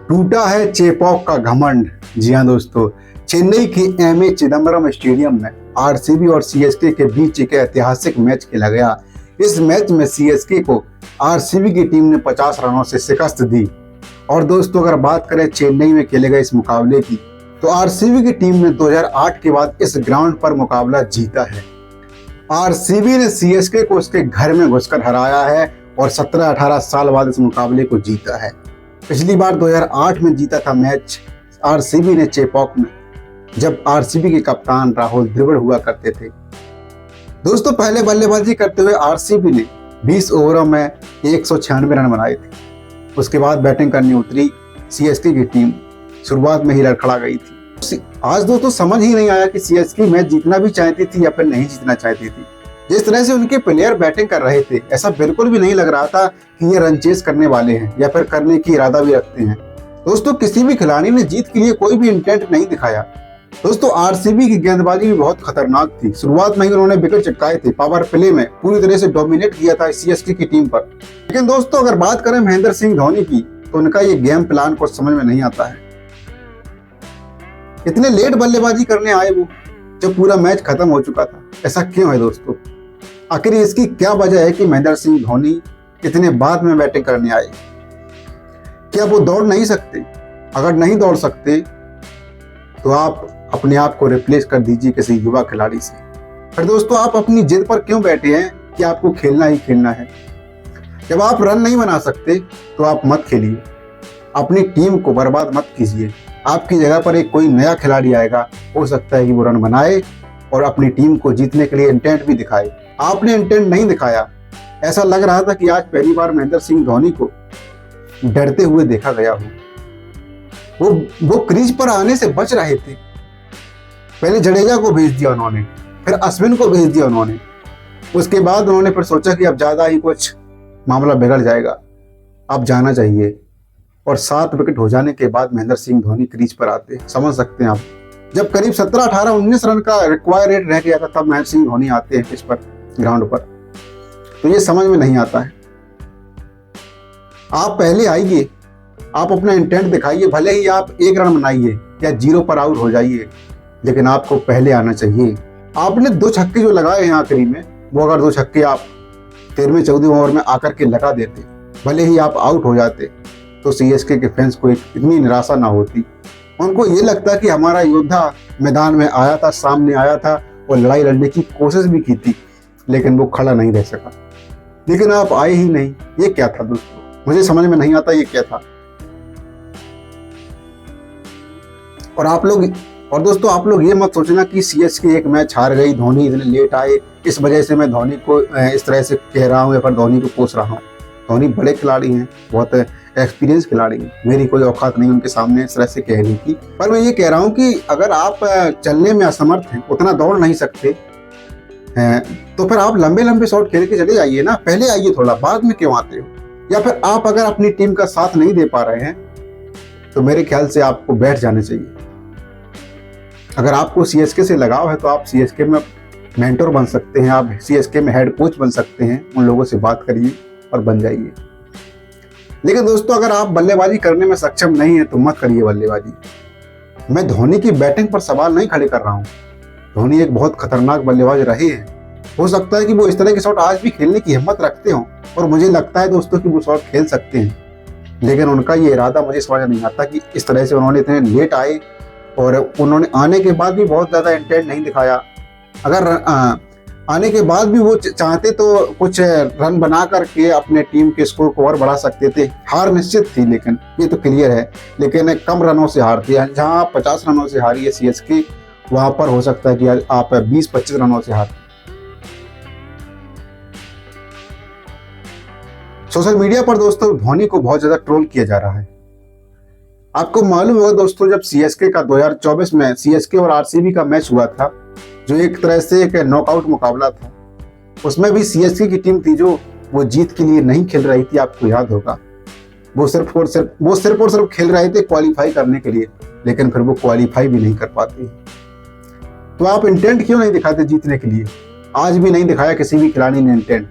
टूटा है चेपॉक का घमंड। जी हाँ दोस्तों, चेन्नई के एमए चिदम्बरम स्टेडियम में आरसीबी और सीएसके के बीच एक ऐतिहासिक मैच खेला गया। इस मैच में सीएसके को आरसीबी की टीम ने 50 रनों से शिकस्त दी। और दोस्तों अगर बात करें चेन्नई में खेले गए इस मुकाबले की, तो आरसीबी की टीम ने 2008 के बाद इस ग्राउंड पर मुकाबला जीता है। आरसीबी ने सीएसके को उसके घर में घुसकर हराया है और 17-18 साल बाद इस मुकाबले को जीता है। पिछली बार 2008 में जीता था मैच आरसीबी ने चेपॉक में, जब आरसीबी के कप्तान राहुल द्रविड़ हुआ करते थे। दोस्तों पहले बल्लेबाजी करते हुए आरसीबी ने 20 ओवरों में 196 रन बनाए थे। उसके बाद बैटिंग करनी उतरी सीएसके की टीम। शुरुआत में ही लड़खड़ा गई थी। आज दोस्तों समझ ही नहीं आया कि सीएसके मैच जीतना भी चाहती थी या फिर नहीं जीतना चाहती थी। जिस तरह से उनके प्लेयर बैटिंग कर रहे थे, ऐसा बिल्कुल भी नहीं लग रहा था कि ये रन चेस करने वाले हैं या फिर करने की इरादा भी रखते हैं। दोस्तों किसी भी खिलाड़ी ने जीत के लिए कोई भी इंटेंट नहीं दिखाया। दोस्तों आरसीबी की गेंदबाजी भी बहुत खतरनाक थी। शुरुआत में ही उन्होंने विकेट चटकाए थे। पावर प्ले में पूरी तरह से डोमिनेट किया था सीएसके की टीम पर। लेकिन दोस्तों अगर बात करें महेंद्र सिंह धोनी की, तो उनका ये गेम प्लान को समझ में नहीं आता है। इतने लेट बल्लेबाजी करने आए वो, जब पूरा मैच खत्म हो चुका था। ऐसा क्यों है दोस्तों? आखिर इसकी क्या वजह है कि महेंद्र सिंह धोनी इतने बाद में बैटिंग करने आए? क्या वो दौड़ नहीं सकते? अगर नहीं दौड़ सकते तो आप अपने आप को रिप्लेस कर दीजिए किसी युवा खिलाड़ी से। फिर दोस्तों आप अपनी जिद पर क्यों बैठे हैं कि आपको खेलना ही खेलना है? जब आप रन नहीं बना सकते तो आप मत खेलिए। अपनी टीम को बर्बाद मत कीजिए। आपकी जगह पर एक कोई नया खिलाड़ी आएगा, हो सकता है कि वो रन बनाए और अपनी टीम को जीतने के लिए इंटेंट भी दिखाए। आपने इंटेंट नहीं दिखाया। ऐसा लग रहा था कि आज पहली बार महेंद्र सिंह धोनी को डरते हुए देखा गया हो। वो क्रीज पर आने से बच रहे थे। पहले जडेजा को भेज दिया उन्होंने, फिर अश्विन को भेज दिया उन्होंने। उसके बाद उन्होंने फिर सोचा कि अब ज्यादा ही कुछ मामला बिगड़ जाएगा, अब जाना चाहिए। और 7 विकेट हो जाने के बाद महेंद्र सिंह धोनी क्रीज पर आते। समझ सकते हैं आप, जब करीब 17, 18, 19 रन का रिक्वायर रेट रह गया था, तब महेंद्र सिंह धोनी आते हैं पिच पर, ग्राउंड पर। तो ये समझ में नहीं आता है। आप पहले आइए, आप अपना इंटेंट दिखाइए। भले ही आप 1 रन बनाइए या 0 पर आउट हो जाइए, लेकिन आपको पहले आना चाहिए। आपने 2 छक्के जो लगाए हैं आखिरी में, वो अगर 2 छक्के आप 13वें 14वें ओवर में आकर के लगा देते, भले ही आप आउट हो जाते, तो सीएसके के फैंस को इतनी निराशा ना होती। उनको ये लगता कि हमारा योद्धा मैदान में आया था, सामने आया था और लड़ाई लड़ने की कोशिश भी की थी, लेकिन वो खड़ा नहीं रह सका। लेकिन आप आए ही नहीं। ये क्या था दोस्तों? मुझे समझ में नहीं आता ये क्या था। और दोस्तों आप लोग ये मत सोचना कि सीएसके एक मैच हार गई, धोनी इतने लेट आए, इस वजह से मैं धोनी को इस तरह से कह रहा हूँ या फिर धोनी को कोस रहा हूँ। धोनी बड़े खिलाड़ी हैं, बहुत एक्सपीरियंस खिलाड़ी हैं। मेरी कोई औकात नहीं उनके सामने इस तरह से कहने की। पर मैं ये कह रहा हूँ कि अगर आप चलने में असमर्थ हैं, उतना दौड़ नहीं सकते हैं, तो फिर आप लंबे लंबे शॉट खेल के चले जाइए ना। पहले आइए थोड़ा, बाद में क्यों आते हो? या फिर आप अगर अपनी टीम का साथ नहीं दे पा रहे हैं, तो मेरे ख्याल से आपको बैठ जाने चाहिए। अगर आपको सीएसके से लगाव है तो आप सीएसके में मेंटर बन सकते हैं, आप सीएसके में हेड कोच बन सकते हैं। उन लोगों से बात करिए और बन जाइए। लेकिन दोस्तों अगर आप बल्लेबाजी करने में सक्षम नहीं है तो मत करिए बल्लेबाजी। मैं धोनी की बैटिंग पर सवाल नहीं खड़े कर रहा हूँ। धोनी एक बहुत खतरनाक बल्लेबाज रहे हैं। हो सकता है कि वो इस तरह के शॉट आज भी खेलने की हिम्मत रखते हो, और मुझे लगता है दोस्तों कि वो शॉट खेल सकते हैं। लेकिन उनका ये इरादा मुझे समझ नहीं आता कि इस तरह से उन्होंने इतने लेट आए और उन्होंने आने के बाद भी बहुत ज़्यादा इंटेंट नहीं दिखाया। अगर आने के बाद भी वो चाहते तो कुछ रन बना करके अपने टीम के स्कोर को और बढ़ा सकते थे। हार निश्चित थी, लेकिन ये तो क्लियर है। लेकिन कम रनों से हारती है। जहां 50 रनों से हारी है सीएसके, वहां पर हो सकता है कि आप 20-25 रनों से हारते। सोशल मीडिया पर दोस्तों धोनी को बहुत ज्यादा ट्रोल किया जा रहा है। आपको मालूम होगा दोस्तों, जब सीएसके का 2024 में सीएसके और आरसीबी का मैच हुआ था, जो एक तरह से एक नॉकआउट मुकाबला था, उसमें भी सीएसके की टीम थी जो वो जीत के लिए नहीं खेल रही थी। आपको याद होगा, वो सिर्फ और सिर्फ खेल रहे थे क्वालिफाई करने के लिए, लेकिन फिर वो क्वालिफाई भी नहीं कर पाते। तो आप इंटेंट क्यों नहीं दिखाते जीतने के लिए? आज भी नहीं दिखाया किसी भी खिलाड़ी ने इंटेंट।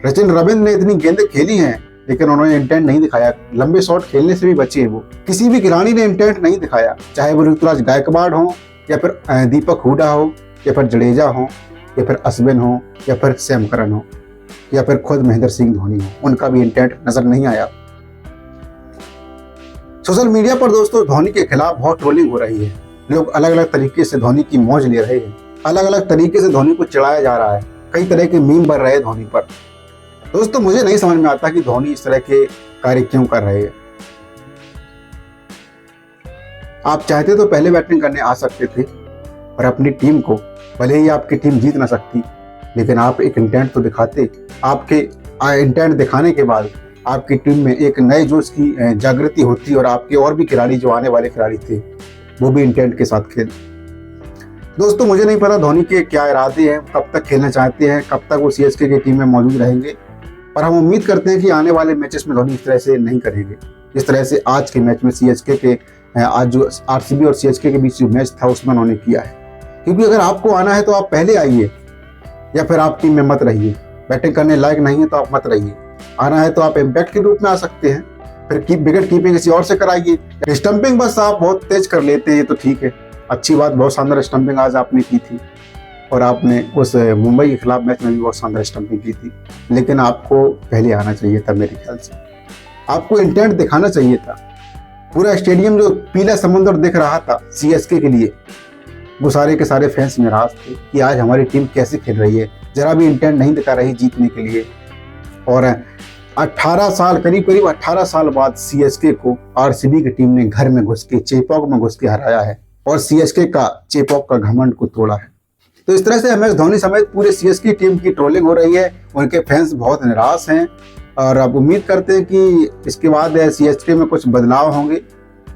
सचिन रविंद्र ने इतनी गेंदें खेली हैं, लेकिन उन्होंने इंटेंट नहीं दिखाया। लंबे शॉट खेलने से भी बचे हैं वो। किसी भी खिलाड़ी ने इंटेंट नहीं दिखाया, चाहे वो ऋतुराज गायकवाड़ हो या फिर दीपक हुडा हो या फिर जडेजा हो या फिर अश्विन हो या फिर सैम करन हो या फिर खुद महेंद्र सिंह धोनी हो, उनका भी इंटेंट नजर नहीं आया। सोशल मीडिया पर दोस्तों धोनी के खिलाफ बहुत ट्रोलिंग हो रही है। लोग अलग अलग तरीके से धोनी की मौज ले रहे हैं, अलग अलग तरीके से धोनी को चिढ़ाया जा रहा है, कई तरह के मीम बन रहे हैं धोनी पर। दोस्तों मुझे नहीं समझ में आता कि धोनी इस तरह के कार्य क्यों कर रहे हैं। आप चाहते तो पहले बैटिंग करने आ सकते थे और अपनी टीम को, भले ही आपकी टीम जीत ना सकती, लेकिन आप एक इंटेंट तो दिखाते। आपके इंटेंट दिखाने के बाद आपकी टीम में एक नए जोश की जागृति होती और आपके और भी खिलाड़ी जो आने वाले खिलाड़ी थे वो भी इंटेंट के साथ खेल। दोस्तों मुझे नहीं पता धोनी के क्या इरादे हैं, कब तक खेलना चाहते हैं, कब तक वो सीएसके की टीम में मौजूद रहेंगे, पर हम उम्मीद करते हैं कि आने वाले मैचेस में धोनी इस तरह से नहीं करेंगे जिस तरह से आज के मैच में सीएसके के आज जो आरसीबी और सीएसके के बीच जो मैच था उसमें उन्होंने किया है। क्योंकि अगर आपको आना है तो आप पहले आइए या फिर आप टीम में मत रहिए। बैटिंग करने लायक नहीं है तो आप मत रहिए। आना है तो आप इम्पैक्ट के रूप में आ सकते हैं, फिर विकेट कीपिंग किसी और से कराइए। स्टंपिंग बस आप बहुत तेज कर लेते हैं तो ठीक है, अच्छी बात, बहुत शानदार स्टंपिंग आज आपने की थी और आपने उस मुंबई के खिलाफ मैच में भी बहुत शानदार स्टंपिंग की थी, लेकिन आपको पहले आना चाहिए था। मेरे ख्याल से आपको इंटेंट दिखाना चाहिए था। पूरा स्टेडियम जो पीला समुद्र दिख रहा था सीएसके के लिए, वो सारे के सारे फैंस निराश थे कि आज हमारी टीम कैसे खेल रही है, जरा भी इंटेंट नहीं दिखा रही जीतने के लिए। और 18 साल, करीब 18 साल बाद सीएसके को आरसीबी की टीम ने घर में घुस के, चेपॉक में घुस के हराया है और सीएसके का चेपॉक का घमंड को तोड़ा है। तो इस तरह से MS धोनी समेत पूरे सीएसके टीम की ट्रोलिंग हो रही है। उनके फैंस बहुत निराश हैं और अब उम्मीद करते हैं कि इसके बाद सीएसके में कुछ बदलाव होंगे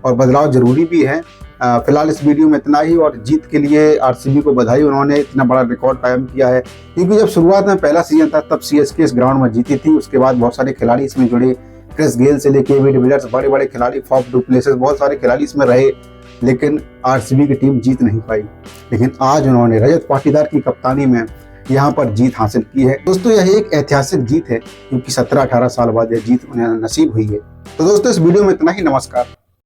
और बदलाव जरूरी भी है। फिलहाल इस वीडियो में इतना ही और जीत के लिए आरसीबी को बधाई, उन्होंने इतना बड़ा रिकॉर्ड कायम किया है। क्योंकि जब शुरुआत में पहला सीजन था तब सीएसके इस ग्राउंड में जीती थी, उसके बाद बहुत सारे खिलाड़ी इसमें जुड़े, क्रिस गेल से लेके एबी डिविलियर्स, बड़े बड़े खिलाड़ी, फॉफ डू प्लेसेस, बहुत सारे खिलाड़ी इसमें रहे, लेकिन आरसीबी की टीम जीत नहीं पाई। लेकिन आज उन्होंने रजत पाटीदार की कप्तानी में यहाँ पर जीत हासिल की है। दोस्तों यह एक ऐतिहासिक जीत है क्योंकि 17-18 साल बाद यह जीत उन्हें नसीब हुई है। तो दोस्तों इस वीडियो में इतना ही। नमस्कार।